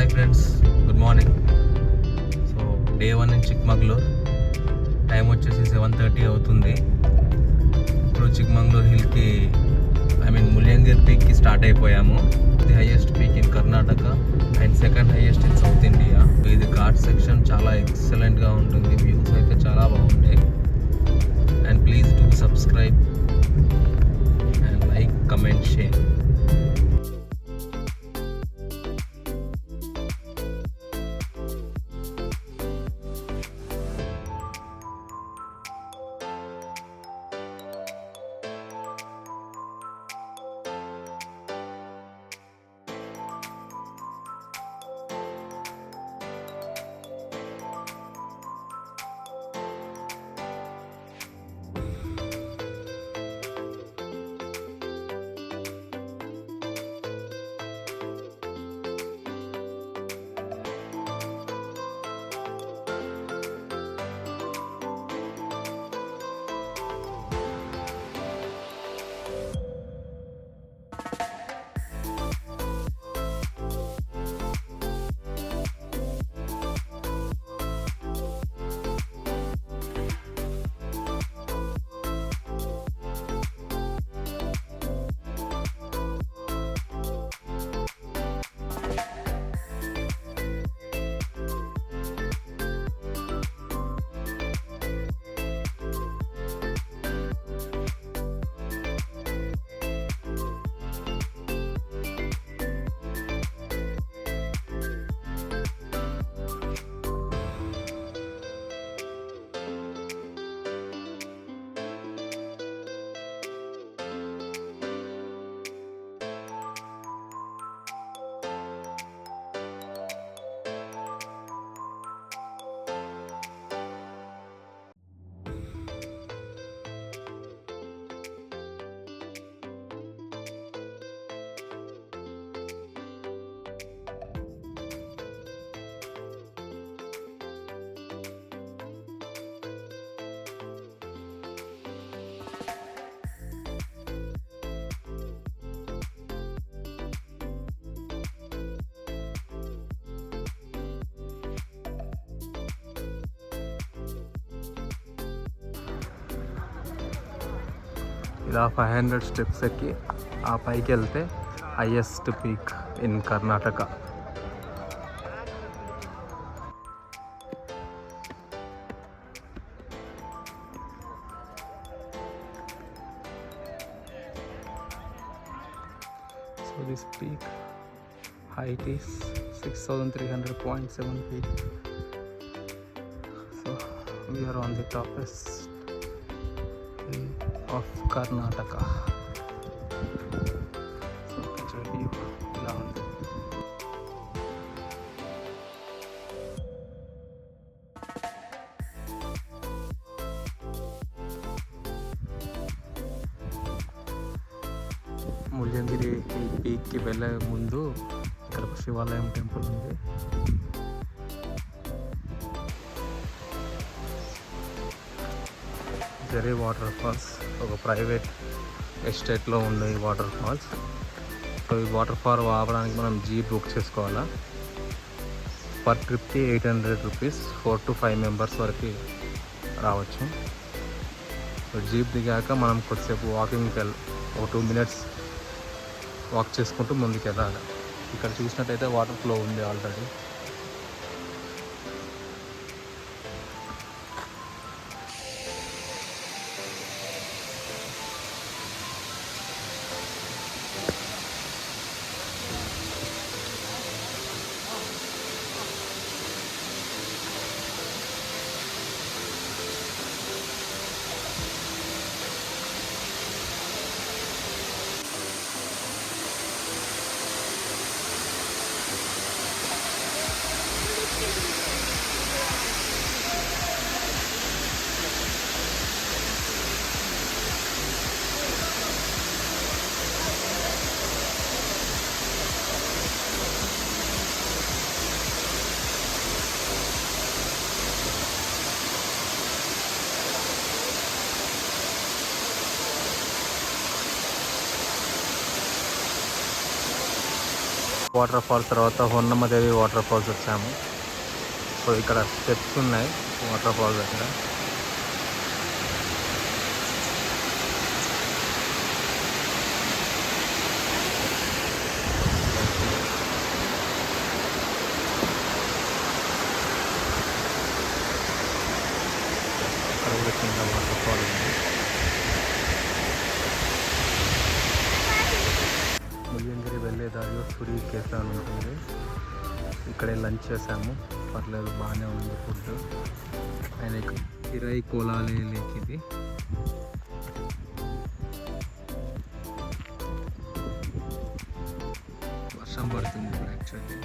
Hi friends, good morning. So day 1 in Chikmagalur. Time వచ్చేసి 7:30 అవుతుంది. ఇప్పుడు చిక్మగళూర్ హిల్కి ముల్యంగిర్ పీక్కి స్టార్ట్ అయిపోయాము. The highest peak in Karnataka and second highest in south India. ఇది ఘాట్ సెక్షన్ చాలా ఎక్సలెంట్గా ఉంటుంది. వ్యూస్ అయితే చాలా బాగుంటాయి. And please do subscribe and like, comment, share. ఇలా 500 స్టెప్స్ ఎక్కి ఆ పైకి వెళ్తే highest peak in Karnataka. So this peak height is 6,300.7 feet. So we are on the topest hill of Karnataka. So picture view ఇలా ఉంది. ముల్యంగిరి పీక్కి వెళ్ళే ముందు ఇక్కడ ఒక శివాలయం టెంపుల్ ఉంది. జరీ వాటర్ ఫాల్స్ ఒక ప్రైవేట్ ఎస్టేట్లో ఉండే ఈ వాటర్ ఫాల్స్. సో ఈ వాటర్ ఫాల్ ఆపడానికి మనం జీప్ బుక్ చేసుకోవాలా. పర్ ట్రిప్కి 800 రూపీస్, 4 to 5 మెంబర్స్ వరకు రావచ్చు. సో జీప్ దిగాక మనం కొద్దిసేపు వాకింగ్కి ఒక 2 minutes వాక్ చేసుకుంటూ ముందుకు వెళ్ళాలి. ఇక్కడ చూసినట్టయితే వాటర్ ఫ్లో ఉంది ఆల్రెడీ. వాటర్ ఫాల్స్ తర్వాత హొన్నమ్మదేవి వాటర్ ఫాల్స్ వచ్చాము. సో ఇక్కడ స్టెప్స్ ఉన్నాయి వాటర్ ఫాల్స్ దగ్గర. ఇక్కడ కూడా చిన్న వాటర్ ఫాల్ ఉంది. ముల్యంగిరి వెళ్ళే దారిలో సూరి కేఫ్ అని ఉంటుంది. ఇక్కడే లంచ్ చేసాము, పర్లేదు బాగానే ఉంది ఫుడ్. ఆయన కిరాయి కోలాలే లేక్ ఇది. వర్షం పడుతుంది ఇప్పుడు యాక్చువల్లీ.